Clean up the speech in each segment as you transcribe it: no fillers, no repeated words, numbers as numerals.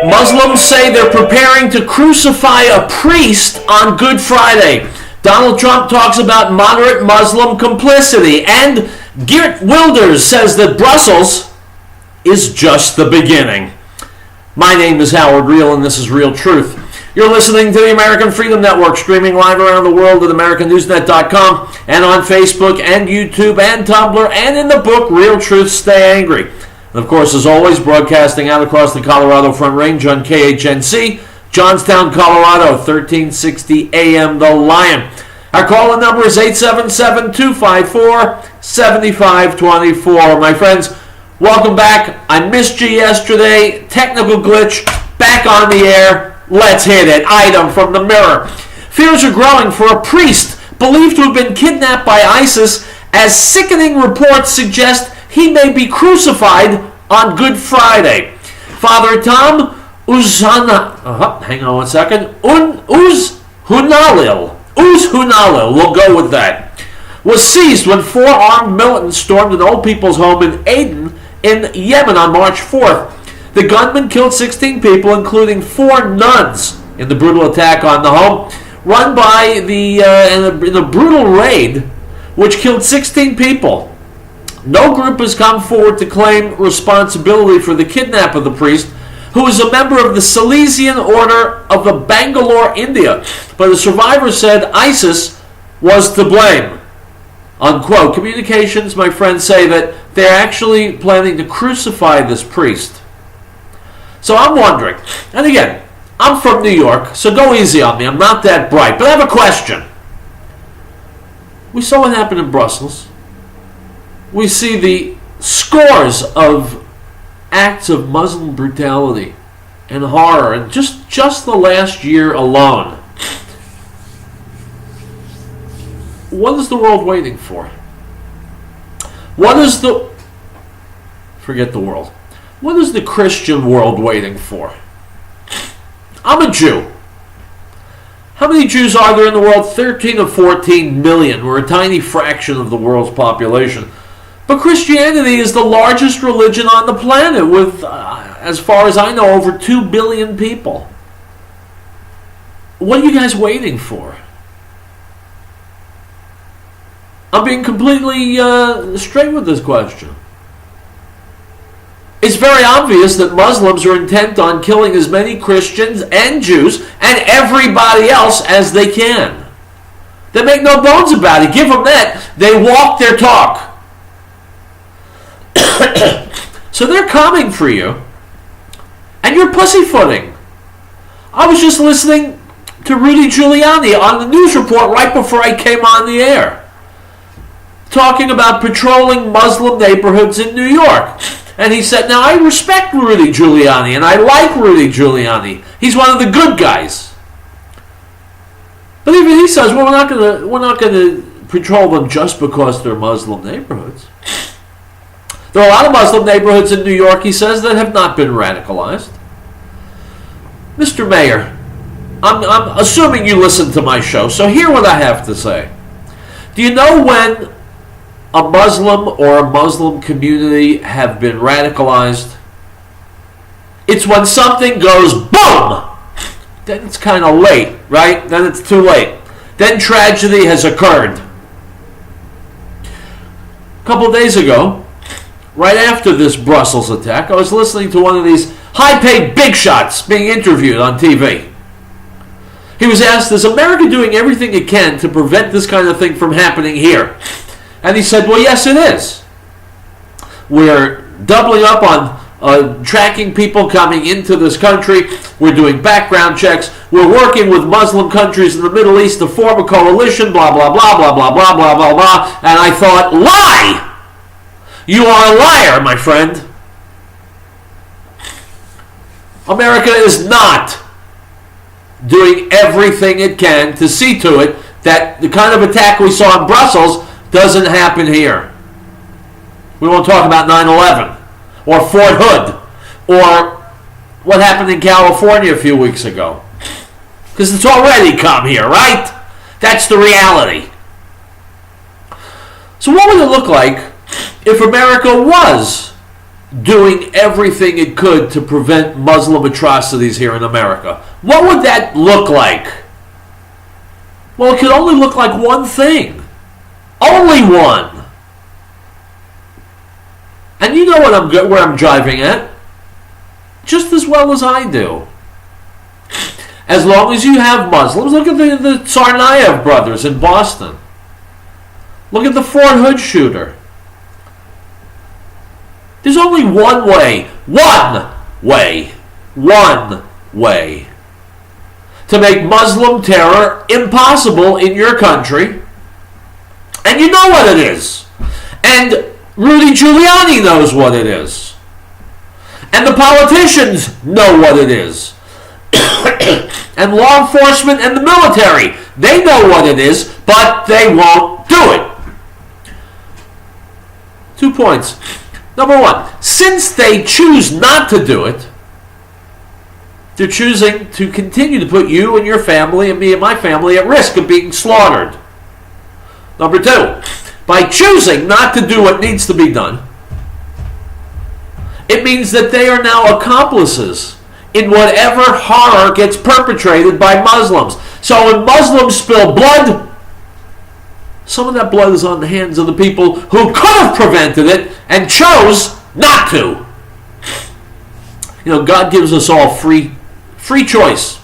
Muslims say they're preparing to crucify a priest on Good Friday. Donald Trump talks about moderate Muslim complicity. And Geert Wilders says that Brussels is just the beginning. My name is Howard Riell, and this is Real Truth. You're listening to the American Freedom Network, streaming live around the world at AmericanNewsNet.com and on Facebook and YouTube and Tumblr and in the book Real Truth, Stay Angry. And of course, as always, broadcasting out across the Colorado Front Range on KHNC, Johnstown, Colorado, 1360 AM The Lion. Our call-in number is 877-254-7524. My friends, welcome back. I missed you yesterday. Technical glitch. Back on the air. Let's hit it. Item from the Mirror. Fears are growing for a priest believed to have been kidnapped by ISIS, as sickening reports suggest he may be crucified on Good Friday. Father Tom Uzhunalil, we'll go with that, was seized when 4 armed militants stormed an old people's home in Aden in Yemen on March 4th. The gunman killed 16 people, including 4 nuns, in the brutal attack on the home, run by in a brutal raid, which killed 16 people. No group has come forward to claim responsibility for the kidnap of the priest, who is a member of the Salesian Order of the Bangalore, India. But the survivor said ISIS was to blame. Unquote. Communications, my friends, say that they're actually planning to crucify this priest. So I'm wondering, and again, I'm from New York, so go easy on me. I'm not that bright, but I have a question. We saw what happened in Brussels. We see the scores of acts of Muslim brutality and horror, and just the last year alone. What is the world waiting for? Forget the world. What is the Christian world waiting for? I'm a Jew. How many Jews are there in the world? 13 or 14 million. We're a tiny fraction of the world's population. But Christianity is the largest religion on the planet with, as far as I know, over 2 billion people. What are you guys waiting for? I'm being completely straight with this question. It's very obvious that Muslims are intent on killing as many Christians and Jews and everybody else as they can. They make no bones about it. Give them that. They walk their talk. So they're coming for you, and you're pussyfooting. I was just listening to Rudy Giuliani on the news report right before I came on the air, talking about patrolling Muslim neighborhoods in New York. And he said, now I respect Rudy Giuliani, and I like Rudy Giuliani. He's one of the good guys. But even he says, well, we're not going to patrol them just because they're Muslim neighborhoods. There are a lot of Muslim neighborhoods in New York, he says, that have not been radicalized. Mr. Mayor, I'm assuming you listen to my show, so hear what I have to say. Do you know when a Muslim or a Muslim community have been radicalized? It's when something goes boom! Then it's kind of late, right? Then it's too late. Then tragedy has occurred. A couple of days ago, right after this Brussels attack, I was listening to one of these high-paid big shots being interviewed on TV. He was asked, is America doing everything it can to prevent this kind of thing from happening here? And he said, well, yes, it is. We're doubling up on tracking people coming into this country. We're doing background checks. We're working with Muslim countries in the Middle East to form a coalition, blah, blah, blah, blah, blah, blah, blah, blah, blah. And I thought, lie! You are a liar, my friend. America is not doing everything it can to see to it that the kind of attack we saw in Brussels doesn't happen here. We won't talk about 9/11 or Fort Hood or what happened in California a few weeks ago, because it's already come here, right? That's the reality. So what would it look like if America was doing everything it could to prevent Muslim atrocities here in America. What would that look like? Well, it could only look like one thing. Only one. And you know where I'm driving at. Just as well as I do. As long as you have Muslims, look at the Tsarnaev brothers in Boston. Look at the Fort Hood shooter. There's only one way to make Muslim terror impossible in your country. And you know what it is. And Rudy Giuliani knows what it is. And the politicians know what it is. And law enforcement and the military, they know what it is, but they won't do it. 2 points. Number one, since they choose not to do it, they're choosing to continue to put you and your family and me and my family at risk of being slaughtered. Number two, by choosing not to do what needs to be done, it means that they are now accomplices in whatever horror gets perpetrated by Muslims. So when Muslims spill blood, some of that blood is on the hands of the people who could have prevented it and chose not to. You know, God gives us all free choice.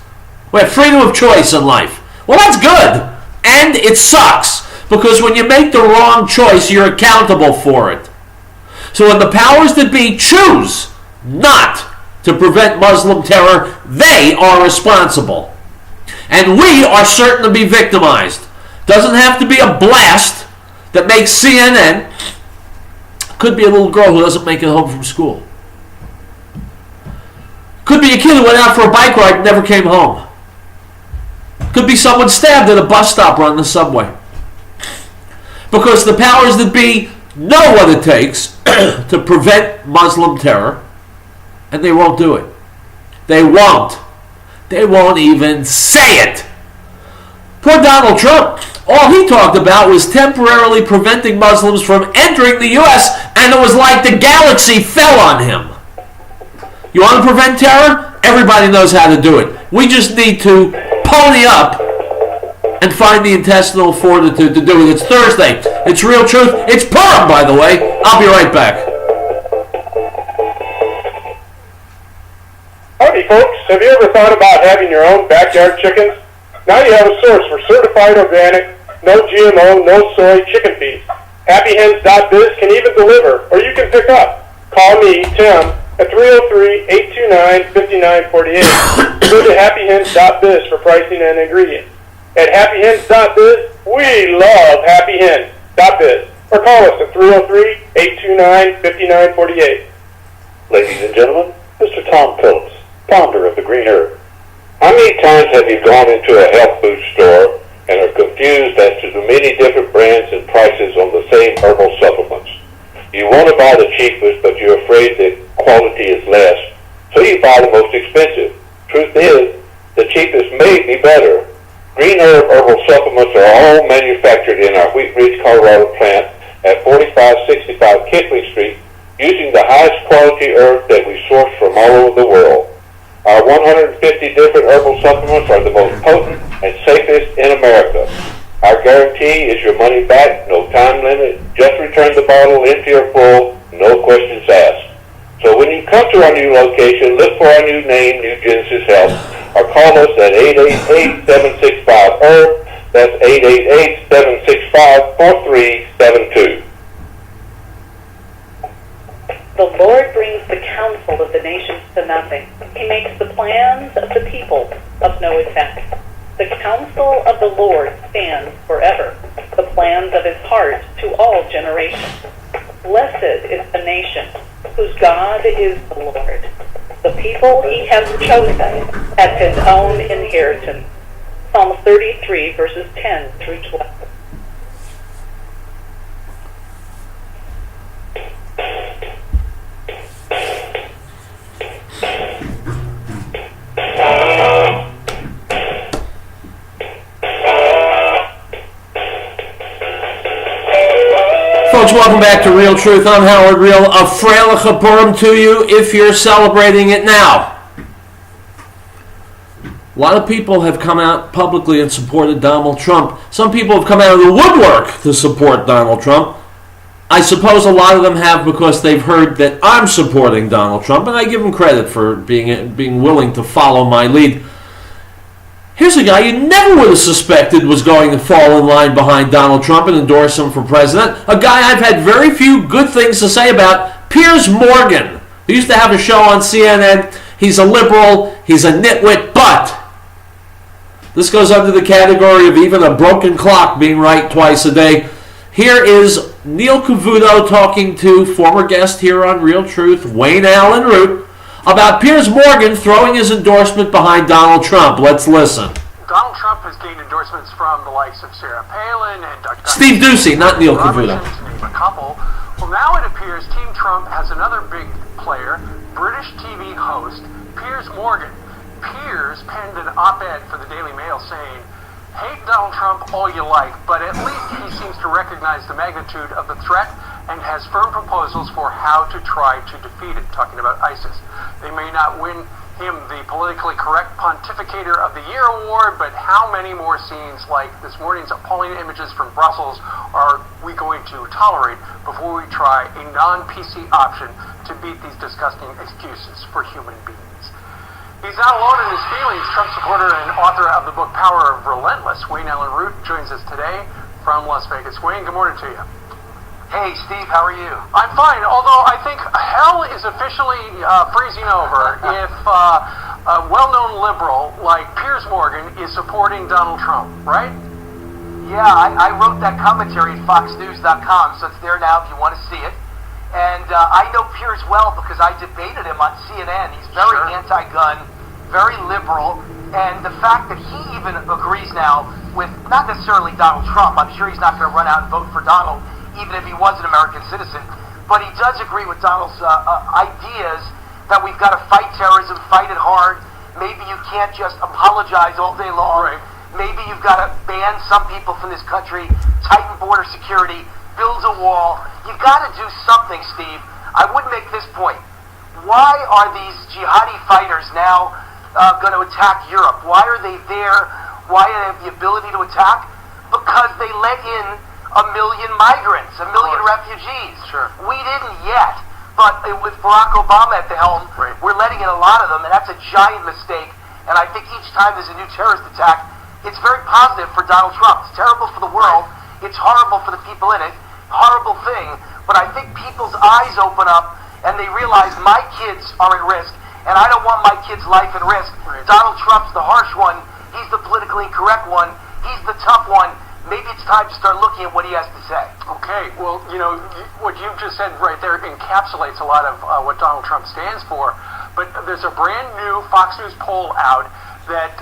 We have freedom of choice in life. Well, that's good. And it sucks, because when you make the wrong choice, you're accountable for it. So when the powers that be choose not to prevent Muslim terror, they are responsible. And we are certain to be victimized. Doesn't have to be a blast that makes CNN. Could be a little girl who doesn't make it home from school. Could be a kid who went out for a bike ride and never came home. Could be someone stabbed at a bus stop or on the subway. Because the powers that be know what it takes to prevent Muslim terror, and they won't do it. They won't. They won't even say it. Poor Donald Trump. All he talked about was temporarily preventing Muslims from entering the U.S., and it was like the galaxy fell on him. You want to prevent terror? Everybody knows how to do it. We just need to pony up and find the intestinal fortitude to do it. It's Thursday. It's Real Truth. It's Purim, by the way. I'll be right back. Howdy, folks. Have you ever thought about having your own backyard chickens? Now you have a source for certified organic, no GMO, no soy chicken feed. HappyHens.biz can even deliver, or you can pick up. Call me, Tim, at 303-829-5948. Go to HappyHens.biz for pricing and ingredients. At HappyHens.biz, we love HappyHens.biz. Or call us at 303-829-5948. Ladies and gentlemen, Mr. Tom Phillips, founder of the Green Herb. How many times have you gone into a health food store and are confused as to the many different brands and prices on the same herbal supplements? You want to buy the cheapest, but you're afraid that quality is less, so you buy the most expensive. Truth is, the cheapest may be better. Green Herb herbal supplements are all manufactured in our Wheat Ridge, Colorado plant at 4565 Kipling Street, using the highest quality herb that we source from all over the world. Our 150 different herbal supplements are the most potent and safest in America. Our guarantee is your money back, no time limit, just return the bottle empty or full, no questions asked. So when you come to our new location, look for our new name, New Genesis Health, or call us at 888-765-HERB, that's 888-765-4372. The Lord brings the counsel of the nations to nothing. He makes the plans of the people of no effect. The counsel of the Lord stands forever, the plans of his heart to all generations. Blessed is the nation whose God is the Lord, the people he has chosen as his own inheritance. Psalm 33, verses 10 through 12. folks, welcome back to Real Truth. I'm Howard Riell. A Freilich Purim to you if you're celebrating it now. A lot of people have come out publicly and supported Donald Trump. Some people have come out of the woodwork to support Donald Trump. I suppose a lot of them have because they've heard that I'm supporting Donald Trump, and I give them credit for being willing to follow my lead. Here's a guy you never would have suspected was going to fall in line behind Donald Trump and endorse him for president. A guy I've had very few good things to say about, Piers Morgan. He used to have a show on CNN. He's a liberal. He's a nitwit, but this goes under the category of even a broken clock being right twice a day. Here is Neil Cavuto talking to former guest here on Real Truth, Wayne Allen Root, about Piers Morgan throwing his endorsement behind Donald Trump. Let's listen. Donald Trump has gained endorsements from the likes of Sarah Palin and Steve Ducey, not Neil Cavuto. To name a couple. Well, now it appears Team Trump has another big player, British TV host Piers Morgan. Piers penned an op-ed for the Daily Mail saying, "Hate Donald Trump all you like, but at least he seems to recognize the magnitude of the threat and has firm proposals for how to try to defeat it," talking about ISIS. They may not win him the politically correct Pontificator of the Year award, but how many more scenes like this morning's appalling images from Brussels are we going to tolerate before we try a non-PC option to beat these disgusting excuses for human beings? He's not alone in his feelings. Trump supporter and author of the book Power of Relentless, Wayne Allen Root, joins us today from Las Vegas. Wayne, good morning to you. Hey, Steve, how are you? I'm fine, although I think hell is officially freezing over if a well-known liberal like Piers Morgan is supporting Donald Trump, right? Yeah, I wrote that commentary at foxnews.com, so it's there now if you want to see it. And I know Piers well because I debated him on CNN. He's very anti-gun, very liberal, and the fact that he even agrees now with not necessarily Donald Trump. I'm sure he's not going to run out and vote for Donald, even if he was an American citizen. But he does agree with Donald's ideas that we've got to fight terrorism, fight it hard. Maybe you can't just apologize all day long. Right. Maybe you've got to ban some people from this country, tighten border security, build a wall. You've got to do something, Steve. I would make this point. Why are these jihadi fighters now going to attack Europe? Why are they there? Why do they have the ability to attack? Because they let in 1 million migrants, 1 million refugees. Sure. We didn't yet, but with Barack Obama at the helm, we're letting in a lot of them, and that's a giant mistake. And I think each time there's a new terrorist attack, it's very positive for Donald Trump. It's terrible for the world. It's horrible for the people in it. Horrible thing. But I think people's eyes open up, and they realize my kids are at risk, and I don't want my kids' life at risk. Donald Trump's the harsh one. He's the politically incorrect one. He's the tough one. Maybe it's time to start looking at what he has to say. Okay, well, you know, what you've just said right there encapsulates a lot of what Donald Trump stands for. But there's a brand new Fox News poll out that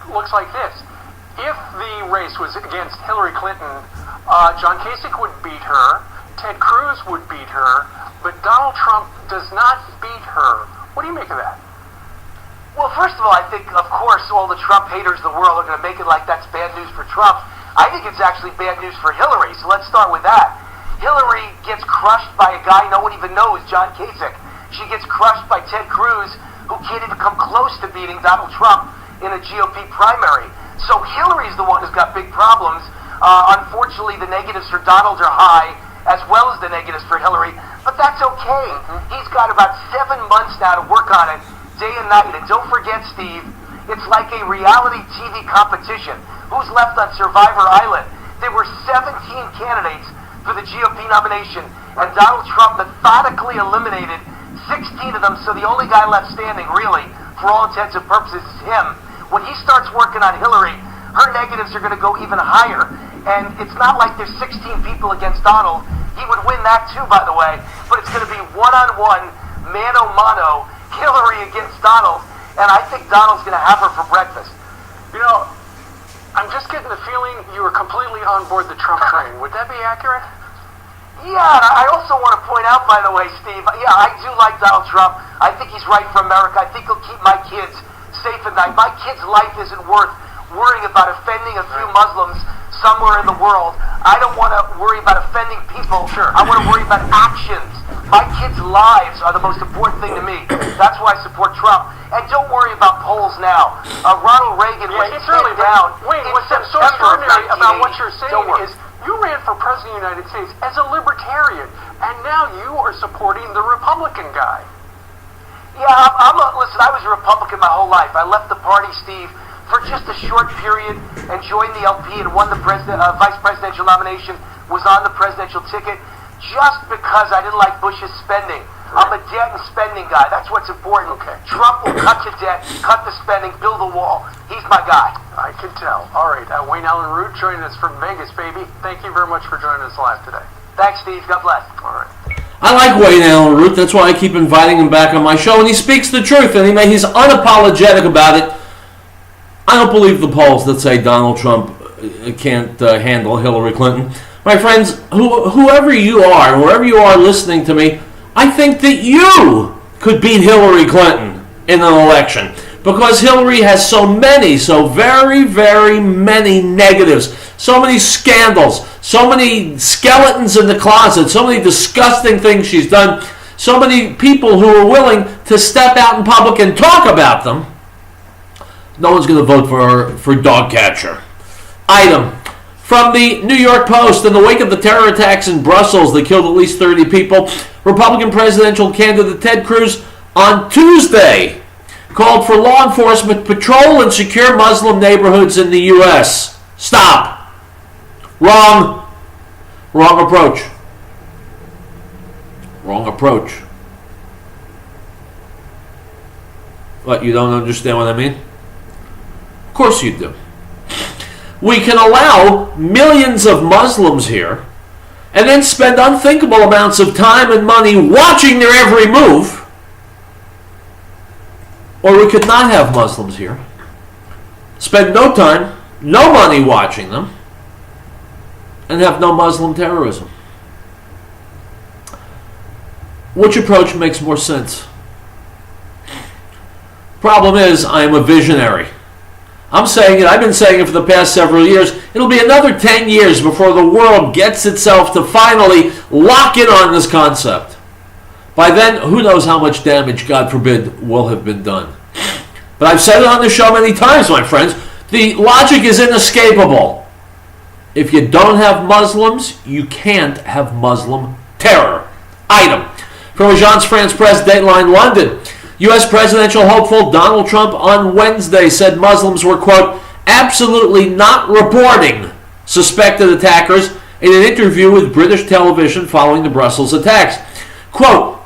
looks like this. If the race was against Hillary Clinton, John Kasich would beat her, Ted Cruz would beat her, but Donald Trump does not beat her. What do you make of that? Well, first of all, I think, of course, all the Trump haters of the world are going to make it like that's bad news for Trump. I think it's actually bad news for Hillary, so let's start with that. Hillary gets crushed by a guy no one even knows, John Kasich. She gets crushed by Ted Cruz, who can't even come close to beating Donald Trump in a GOP primary. So Hillary's the one who's got big problems. Unfortunately, the negatives for Donald are high, as well as the negatives for Hillary, but that's okay. He's got about 7 months now to work on it, day and night. And don't forget, Steve, it's like a reality TV competition. Who's left on Survivor Island? There were 17 candidates for the GOP nomination, and Donald Trump methodically eliminated 16 of them, so the only guy left standing, really, for all intents and purposes, is him. When he starts working on Hillary, her negatives are going to go even higher. And it's not like there's 16 people against Donald. He would win that too, by the way. But it's going to be one-on-one, mano-mano, Hillary against Donald. And I think Donald's going to have her for breakfast. You know, I'm just getting the feeling you were completely on board the Trump train. Would that be accurate? Yeah, and I also want to point out, by the way, Steve, yeah, I do like Donald Trump. I think he's right for America. I think he'll keep my kids safe at night. My kid's life isn't worth worrying about offending a few Muslims somewhere in the world. I don't want to worry about offending people. Sure. I want to worry about actions. My kids' lives are the most important thing to me. That's why I support Trump. And don't worry about polls now. Ronald Reagan went down. Wayne, what's so extraordinary about what you're saying is you ran for president of the United States as a libertarian, and now you are supporting the Republican guy. Yeah, listen, I was a Republican my whole life. I left the party, Steve, for just a short period and joined the LP and won the vice presidential nomination, was on the presidential ticket, just because I didn't like Bush's spending. I'm a debt and spending guy. That's what's important. Okay. Trump will cut the debt, cut the spending, build a wall. He's my guy. I can tell. All right, Wayne Allen Root joining us from Vegas, baby. Thank you very much for joining us live today. Thanks, Steve. God bless. All right. I like Wayne Allen Root. That's why I keep inviting him back on my show, and he speaks the truth, and he's unapologetic about it. I don't believe the polls that say Donald Trump can't handle Hillary Clinton. My friends, whoever you are, wherever you are listening to me, I think that you could beat Hillary Clinton in an election, because Hillary has so very, very many negatives, so many scandals, so many skeletons in the closet, so many disgusting things she's done, so many people who are willing to step out in public and talk about them. No one's going to vote for dog catcher. Item from the New York Post: in the wake of the terror attacks in Brussels that killed at least 30 people, Republican presidential candidate Ted Cruz on Tuesday called for law enforcement patrol and secure Muslim neighborhoods in the U.S. Stop. Wrong. Wrong approach. Wrong approach. What, you don't understand what I mean? Of course you do. We can allow millions of Muslims here and then spend unthinkable amounts of time and money watching their every move. Or we could not have Muslims here, spend no time, no money watching them, and have no Muslim terrorism. Which approach makes more sense? Problem is, I am a visionary. I'm saying it, I've been saying it for the past several years. It'll be another 10 years before the world gets itself to finally lock in on this concept. By then, who knows how much damage, God forbid, will have been done. But I've said it on the show many times, my friends. The logic is inescapable. If you don't have Muslims, you can't have Muslim terror. Item from Agence France Presse, Dateline London. U.S. presidential hopeful Donald Trump on Wednesday said Muslims were, quote, absolutely not reporting suspected attackers in an interview with British television following the Brussels attacks. Quote,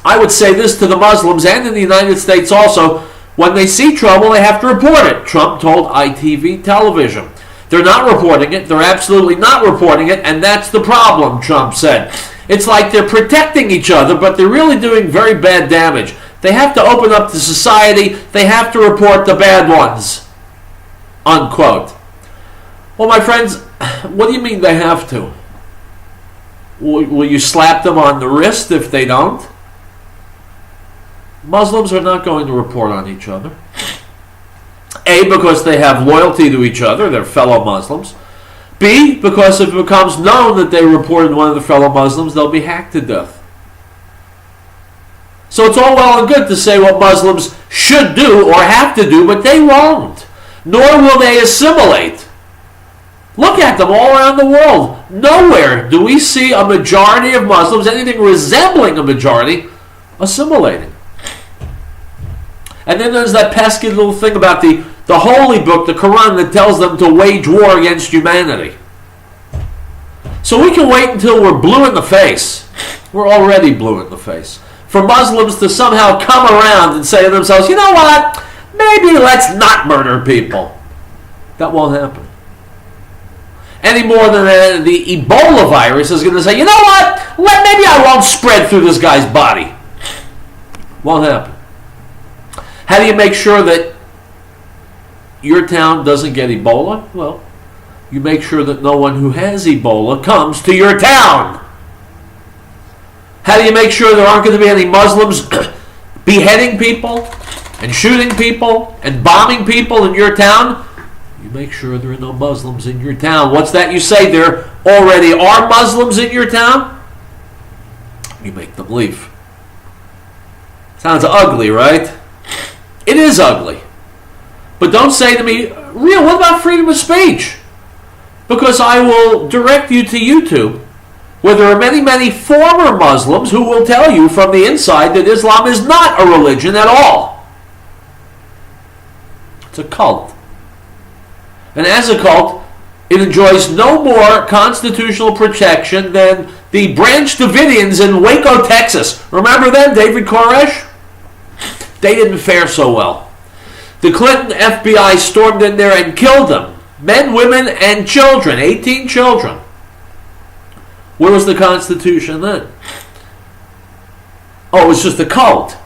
I would say this to the Muslims and in the United States also, when they see trouble, they have to report it, Trump told ITV television. They're not reporting it, they're absolutely not reporting it, and that's the problem, Trump said. It's like they're protecting each other, but they're really doing very bad damage. They have to open up to society. They have to report the bad ones. Unquote. Well, my friends, what do you mean they have to? Will you slap them on the wrist if they don't? Muslims are not going to report on each other. A, because they have loyalty to each other, their fellow Muslims. B, because if it becomes known that they reported one of the fellow Muslims, they'll be hacked to death. So it's all well and good to say what Muslims should do or have to do, but they won't. Nor will they assimilate. Look at them all around the world. Nowhere do we see a majority of Muslims, anything resembling a majority, assimilating. And then there's that pesky little thing about the holy book, the Quran, that tells them to wage war against humanity. So we can wait until we're blue in the face. We're already blue in the face. For Muslims to somehow come around and say to themselves, you know what, maybe let's not murder people. That won't happen. Any more than the Ebola virus is going to say, you know what, maybe I won't spread through this guy's body. Won't happen. How do you make sure that your town doesn't get Ebola? Well, you make sure that no one who has Ebola comes to your town. How do you make sure there aren't going to be any Muslims beheading people and shooting people and bombing people in your town? You make sure there are no Muslims in your town. What's that you say? There already are Muslims in your town? You make them leave. Sounds ugly, right? It is ugly. But don't say to me, Riell, what about freedom of speech? Because I will direct you to YouTube, where there are many, many former Muslims who will tell you from the inside that Islam is not a religion at all. It's a cult. And as a cult, it enjoys no more constitutional protection than the Branch Davidians in Waco, Texas. Remember them, David Koresh? They didn't fare so well. The Clinton FBI stormed in there and killed them. Men, women, and children. 18 children. Where was the Constitution then? Oh, it was just a cult.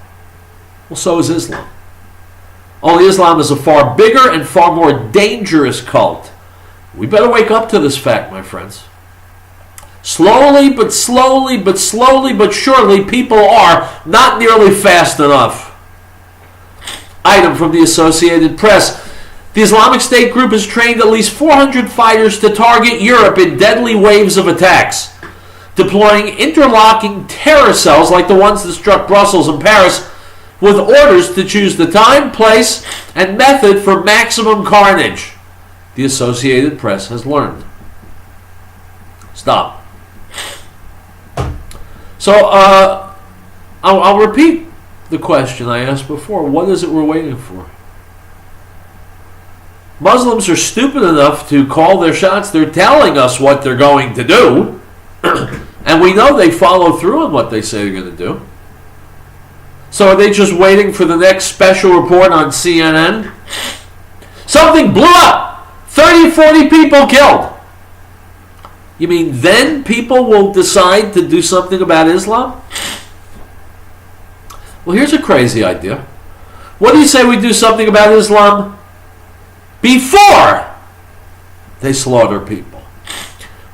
Well, so is Islam. Only Islam is a far bigger and far more dangerous cult. We better wake up to this fact, my friends. Slowly, but surely, people are not nearly fast enough. Item from the Associated Press. The Islamic State group has trained at least 400 fighters to target Europe in deadly waves of attacks, deploying interlocking terror cells like the ones that struck Brussels and Paris, with orders to choose the time, place, and method for maximum carnage, the Associated Press has learned. Stop. So, I'll repeat the question I asked before. What is it we're waiting for? Muslims are stupid enough to call their shots. They're telling us what they're going to do, and we know they follow through on what they say they're going to do. So are they just waiting for the next special report on CNN? Something blew up! 30, 40 people killed! You mean then people will decide to do something about Islam? Well, here's a crazy idea. What do you say we do something about Islam before they slaughter people?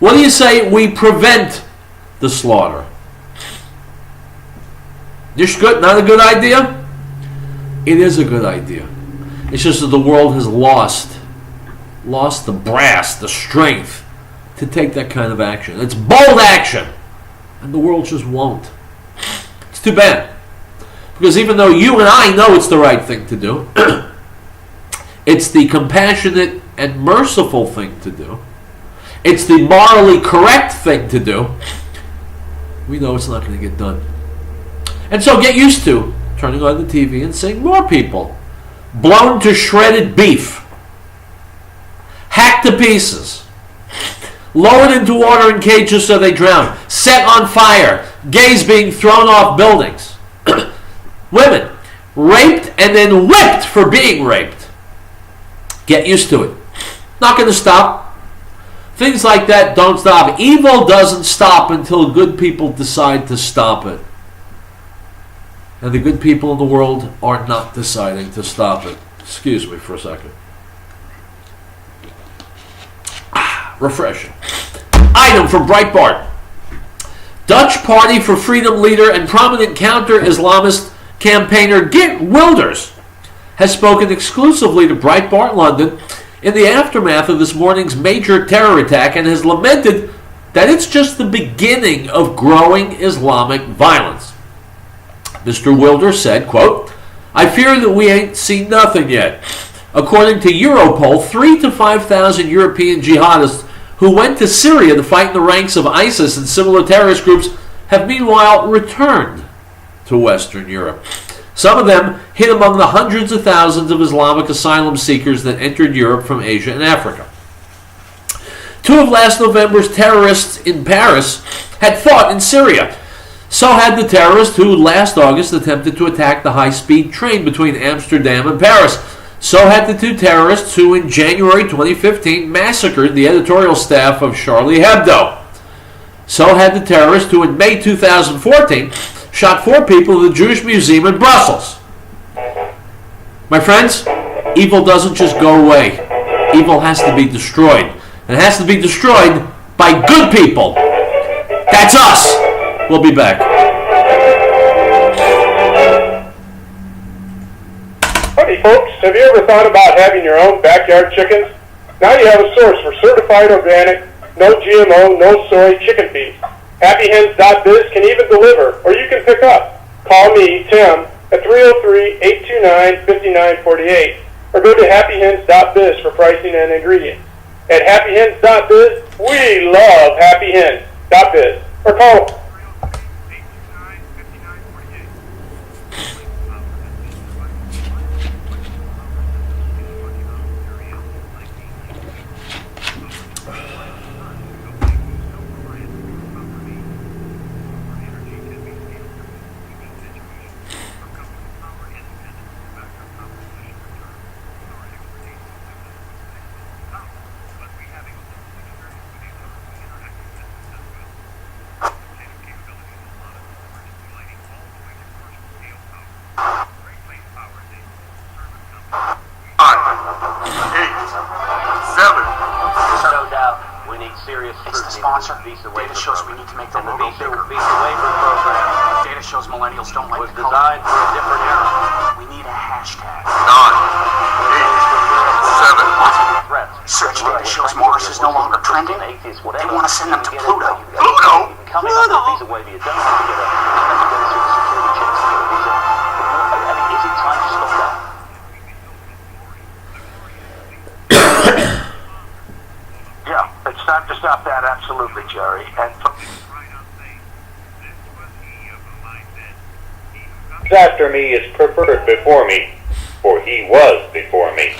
What do you say we prevent the slaughter? Good, not a good idea? It is a good idea. It's just that the world has lost the brass, the strength to take that kind of action. It's bold action, and the world just won't. It's too bad. Because even though you and I know it's the right thing to do, it's the compassionate and merciful thing to do, it's the morally correct thing to do, we know it's not going to get done. And so get used to turning on the TV and seeing more people blown to shredded beef, hacked to pieces, lowered into water in cages so they drown, set on fire, gays being thrown off buildings, women raped and then whipped for being raped. Get used to it. Not going to stop. Things like that don't stop. Evil doesn't stop until good people decide to stop it. And the good people in the world are not deciding to stop it. Excuse me for a second. Refreshing. Item from Breitbart. Dutch Party for Freedom leader and prominent counter-Islamist campaigner Geert Wilders has spoken exclusively to Breitbart London in the aftermath of this morning's major terror attack and has lamented that it's just the beginning of growing Islamic violence. Mr. Wilders said, quote, "I fear that we ain't seen nothing yet." According to Europol, 3,000 to 5,000 European jihadists who went to Syria to fight in the ranks of ISIS and similar terrorist groups have meanwhile returned to Western Europe. Some of them hit among the hundreds of thousands of Islamic asylum seekers that entered Europe from Asia and Africa. Two of last November's terrorists in Paris had fought in Syria. So had the terrorist who last August attempted to attack the high-speed train between Amsterdam and Paris. So had the two terrorists who in January 2015 massacred the editorial staff of Charlie Hebdo. So had the terrorist who in May 2014 shot 4 people at the Jewish Museum in Brussels. My friends, evil doesn't just go away. Evil has to be destroyed. And it has to be destroyed by good people. That's us. We'll be back. Howdy, folks. Have you ever thought about having your own backyard chickens? Now you have a source for certified organic, no GMO, no soy chicken feed. HappyHens.biz can even deliver, or you can pick up. Call me, Tim, at 303-829-5948, or go to happyhens.biz for pricing and ingredients. At happyhens.biz, we love happyhens.biz. Or call Data shows we need to make the logo bigger. Visa waiver program. Data shows millennials don't like the color. Designed for a different era. We need a hashtag. 9, 8, 7. Search data shows Mars is no longer trending. They want to send them to Pluto. Pluto? Visa waiver, you don't have to get through the security checks to get a visa. I mean, is it time to slow down? Yeah, it's time to stop that, absolutely, Jerry. And After me is preferred before me, for he was before me.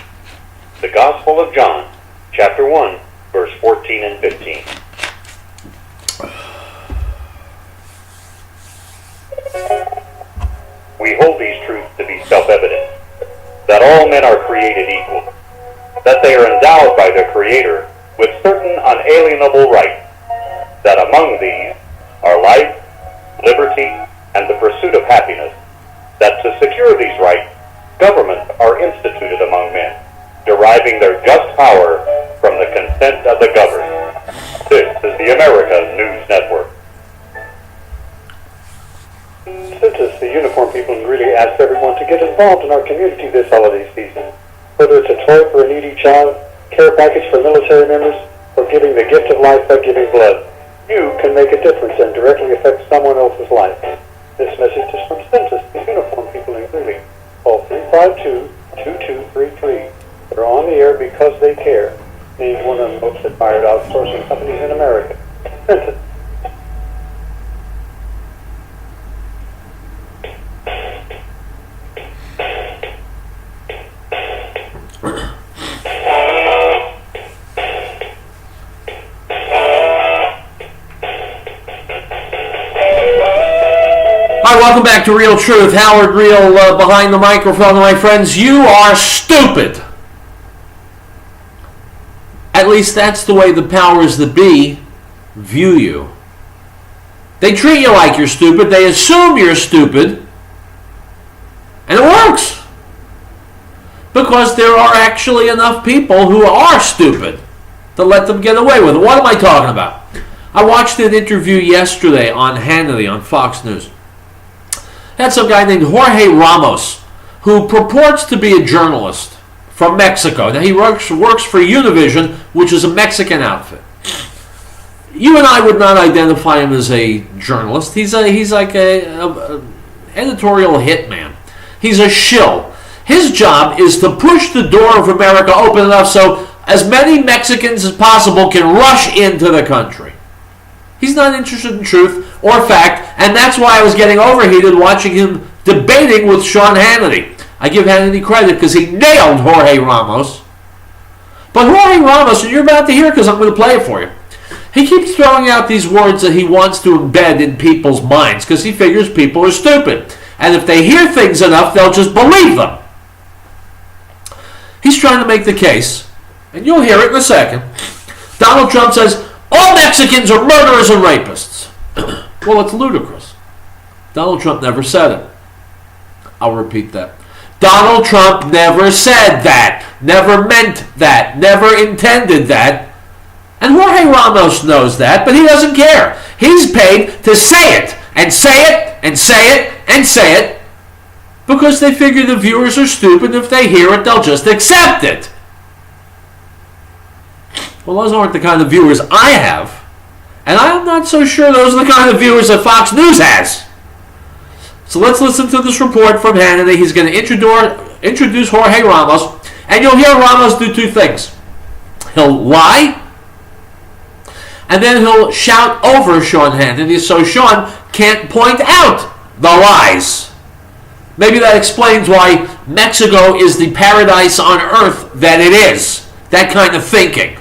The Gospel of John, chapter 1, verse 14 and 15. We hold these truths to be self-evident, that all men are created equal, that they are endowed by their Creator with certain unalienable rights, that among these are life, liberty, and the pursuit of happiness, that to secure these rights, governments are instituted among men, deriving their just power from the consent of the governed. This is the America News Network. Since the uniform people really asked everyone to get involved in our community this holiday season, whether it's a toy for a needy child, care package for military members, or giving the gift of life by giving blood, you can make a difference and directly affect someone else's life. This message is from Census, the uniform people in Greeley. Call 352-2233. They're on the air because they care. Named one of the most admired outsourcing companies in America. Census. Hi, welcome back to Real Truth. Howard Riell behind the microphone. My friends, you are stupid. At least that's the way the powers that be view you. They treat you like you're stupid. They assume you're stupid. And it works. Because there are actually enough people who are stupid to let them get away with it. What am I talking about? I watched an interview yesterday on Hannity on Fox News. That's some guy named Jorge Ramos, who purports to be a journalist from Mexico. Now, he works for Univision, which is a Mexican outfit. You and I would not identify him as a journalist. He's like a editorial hitman. He's a shill. His job is to push the door of America open enough so as many Mexicans as possible can rush into the country. He's not interested in truth or fact, and that's why I was getting overheated watching him debating with Sean Hannity. I give Hannity credit because he nailed Jorge Ramos. But Jorge Ramos, and you're about to hear because I'm going to play it for you, he keeps throwing out these words that he wants to embed in people's minds because he figures people are stupid. And if they hear things enough, they'll just believe them. He's trying to make the case, and you'll hear it in a second. Donald Trump says, all Mexicans are murderers and rapists. Well, it's ludicrous. Donald Trump never said it. I'll repeat that. Donald Trump never said that. Never meant that. Never intended that. And Jorge Ramos knows that, but he doesn't care. He's paid to say it, and say it, and say it, and say it, because they figure the viewers are stupid. If they hear it, they'll just accept it. Well, those aren't the kind of viewers I have. And I'm not so sure those are the kind of viewers that Fox News has. So let's listen to this report from Hannity. He's going to introduce Jorge Ramos. And you'll hear Ramos do two things. He'll lie, and then he'll shout over Sean Hannity so Sean can't point out the lies. Maybe that explains why Mexico is the paradise on earth that it is. That kind of thinking.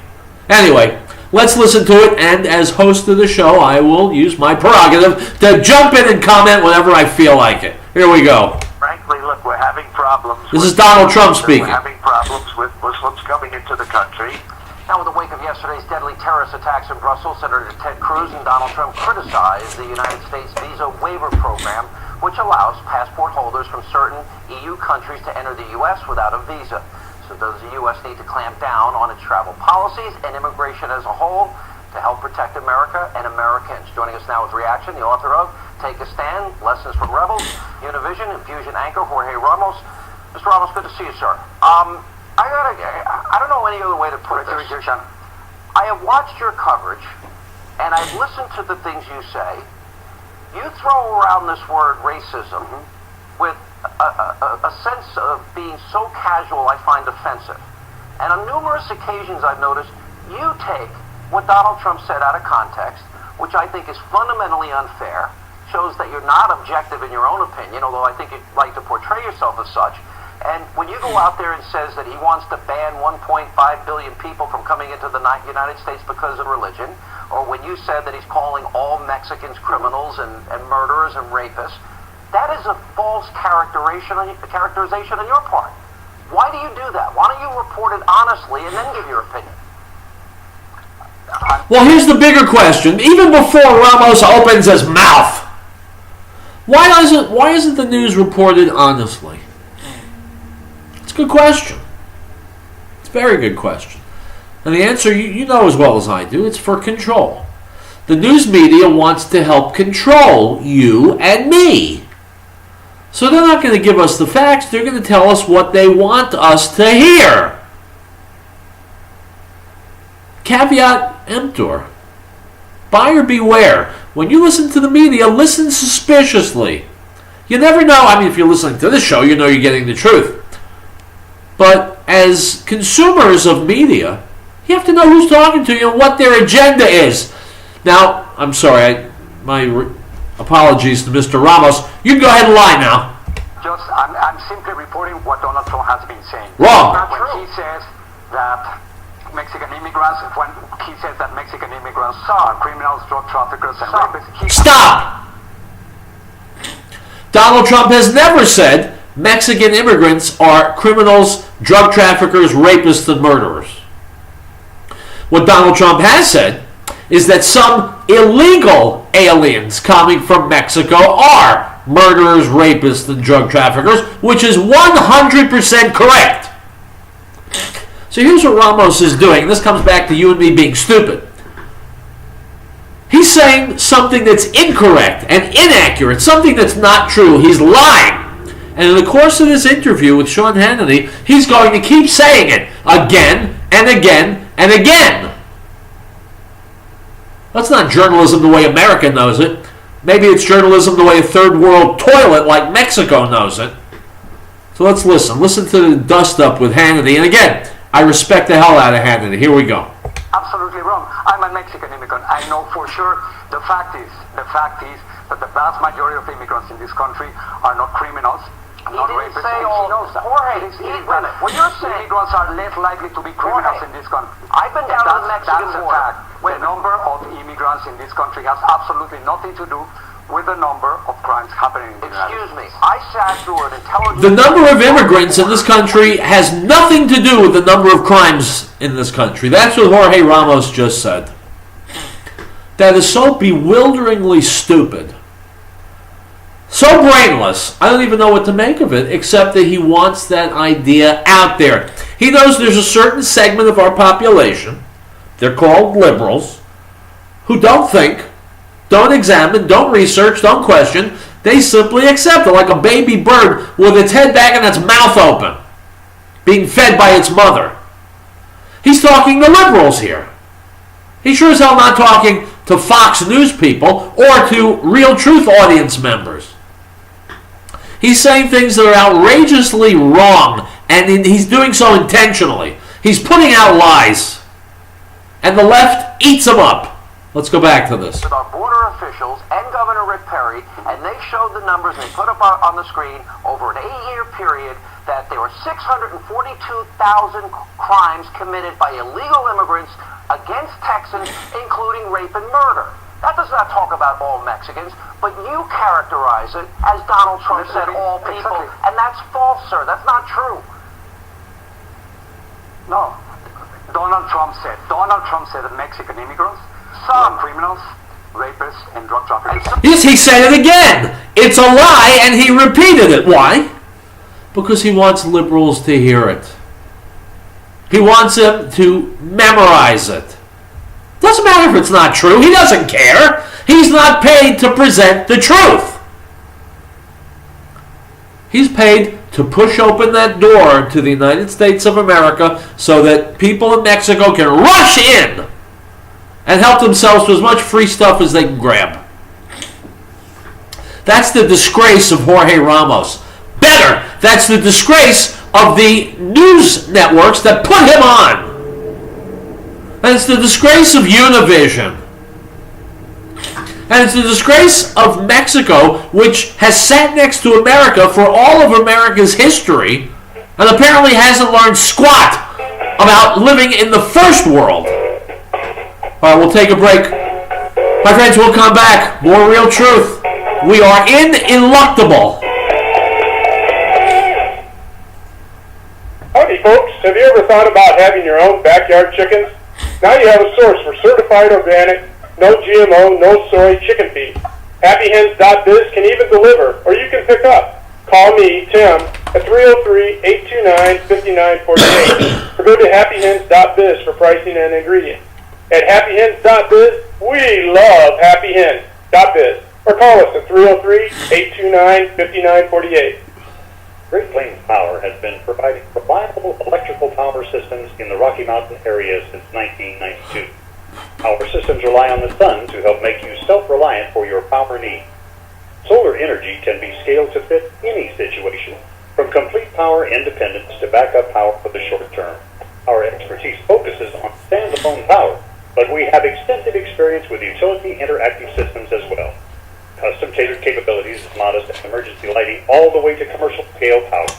Anyway, let's listen to it, and as host of the show, I will use my prerogative to jump in and comment whenever I feel like it. Here we go. Frankly, look, we're having problems. This is Donald Trump speaking. We're having problems with Muslims coming into the country. Now, in the wake of yesterday's deadly terrorist attacks in Brussels, Senator Ted Cruz and Donald Trump criticized the United States visa waiver program, which allows passport holders from certain EU countries to enter the U.S. without a visa. So does the U.S. need to clamp down on its travel policies and immigration as a whole to help protect America and Americans? Joining us now with reaction, the author of Take a Stand, Lessons from Rebels, Univision, Infusion anchor Jorge Ramos. Mr. Ramos, good to see you, sir. I don't know any other way to put this. I have watched your coverage, and I've listened to the things you say. You throw around this word racism with a sense of being so casual I find offensive. And on numerous occasions I've noticed you take what Donald Trump said out of context, which I think is fundamentally unfair, shows that you're not objective in your own opinion, although I think you'd like to portray yourself as such. And when you go out there and says that he wants to ban 1.5 billion people from coming into the United States because of religion, or when you said that he's calling all Mexicans criminals and murderers and rapists, that is a false characterization on your part. Why do you do that? Why don't you report it honestly and then give your opinion? Well, here's the bigger question. Even before Ramos opens his mouth, why isn't the news reported honestly? It's a good question. It's a very good question. And the answer, you know as well as I do, it's for control. The news media wants to help control you and me. So they're not going to give us the facts. They're going to tell us what they want us to hear. Caveat emptor. Buyer beware. When you listen to the media, listen suspiciously. You never know. I mean, if you're listening to this show, you know you're getting the truth. But as consumers of media, you have to know who's talking to you and what their agenda is. Now, I'm sorry, my apologies to Mr. Ramos. You can go ahead and lie now. I'm simply reporting what Donald Trump has been saying. Wrong. When he says that Mexican immigrants are criminals, drug traffickers, and rapists. Stop! Donald Trump has never said Mexican immigrants are criminals, drug traffickers, rapists, and murderers. What Donald Trump has said is that some illegal aliens coming from Mexico are murderers, rapists, and drug traffickers, which is 100% correct. So here's what Ramos is doing. This comes back to you and me being stupid. He's saying something that's incorrect and inaccurate, something that's not true. He's lying. And in the course of this interview with Sean Hannity, he's going to keep saying it again and again and again. That's not journalism the way America knows it. Maybe it's journalism the way a third world toilet like Mexico knows it. So let's listen. Listen to the dust up with Hannity. And again, I respect the hell out of Hannity. Here we go. Absolutely wrong. I'm a Mexican immigrant. I know for sure the fact is that the vast majority of immigrants in this country are not criminals. He didn't say all. Jorge, when you're saying immigrants are less likely to be criminals in this country. I've been down to the Mexican border. border. The number of immigrants in this country has absolutely nothing to do with the number of crimes happening in the United States. Excuse me. I sat through an intelligence... The number of immigrants in this country has nothing to do with the number of crimes in this country. That's what Jorge Ramos just said. That is so bewilderingly stupid. So brainless, I don't even know what to make of it, except that he wants that idea out there. He knows there's a certain segment of our population, they're called liberals, who don't think, don't examine, don't research, don't question. They simply accept it like a baby bird with its head back and its mouth open, being fed by its mother. He's talking to liberals here. He's sure as hell not talking to Fox News people or to Real Truth audience members. He's saying things that are outrageously wrong, and he's doing so intentionally. He's putting out lies, and the left eats them up. Let's go back to this. With our border officials and Governor Rick Perry, and they showed the numbers, and they put up on the screen over an 8-year period that there were 642,000 crimes committed by illegal immigrants against Texans, including rape and murder. That does not talk about all Mexicans, but you characterize it as Donald Trump said all people, and that's false, sir. That's not true. No. Donald Trump said that Mexican immigrants, some criminals, rapists, and drug traffickers. Yes, he said it again. It's a lie, and he repeated it. Why? Because he wants liberals to hear it. He wants them to memorize it. Doesn't matter if it's not true. He doesn't care. He's not paid to present the truth. He's paid to push open that door to the United States of America so that people in Mexico can rush in and help themselves to as much free stuff as they can grab. That's the disgrace of Jorge Ramos. Better, that's the disgrace of the news networks that put him on. And it's the disgrace of Univision. And it's the disgrace of Mexico, which has sat next to America for all of America's history and apparently hasn't learned squat about living in the first world. All right, we'll take a break. My friends, we'll come back. More Real Truth. We are ineluctable. Howdy, folks. Have you ever thought about having your own backyard chickens? Now you have a source for certified organic, no GMO, no soy chicken feed. HappyHens.biz can even deliver, or you can pick up. Call me, Tim, at 303-829-5948, or go to HappyHens.biz for pricing and ingredients. At HappyHens.biz, we love HappyHens.biz, or call us at 303-829-5948. Great Plains Power has been providing reliable electrical power systems in the Rocky Mountain area since 1992. Our systems rely on the sun to help make you self-reliant for your power needs. Solar energy can be scaled to fit any situation, from complete power independence to backup power for the short term. Our expertise focuses on standalone power, but we have extensive experience with utility interactive systems as well. Custom-tailored capabilities as modest and emergency lighting all the way to commercial-scale power.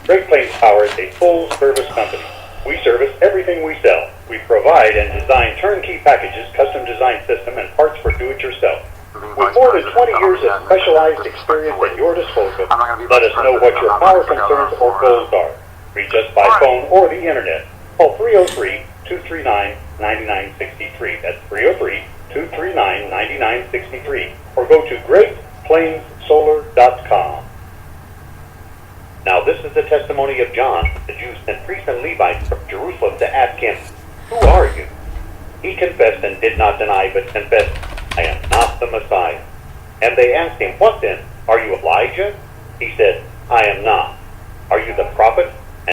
Great Plains Power is a full-service company. We service everything we sell. We provide and design turnkey packages, custom-designed system, and parts for do-it-yourself. With more than 20 years of specialized experience at your disposal, let us know what your power concerns or goals are. Reach us by phone or the internet. Call 303-239-9963. That's 303-239-9963. Or go to GreatPlainsSolar.com. Now this is the testimony of John, the Jew sent priests and Levites from Jerusalem to ask him, "Who are you?" He confessed and did not deny, but confessed, "I am not the Messiah." And they asked him, "What then? Are you Elijah?" He said, "I am not." "Are you the prophet?"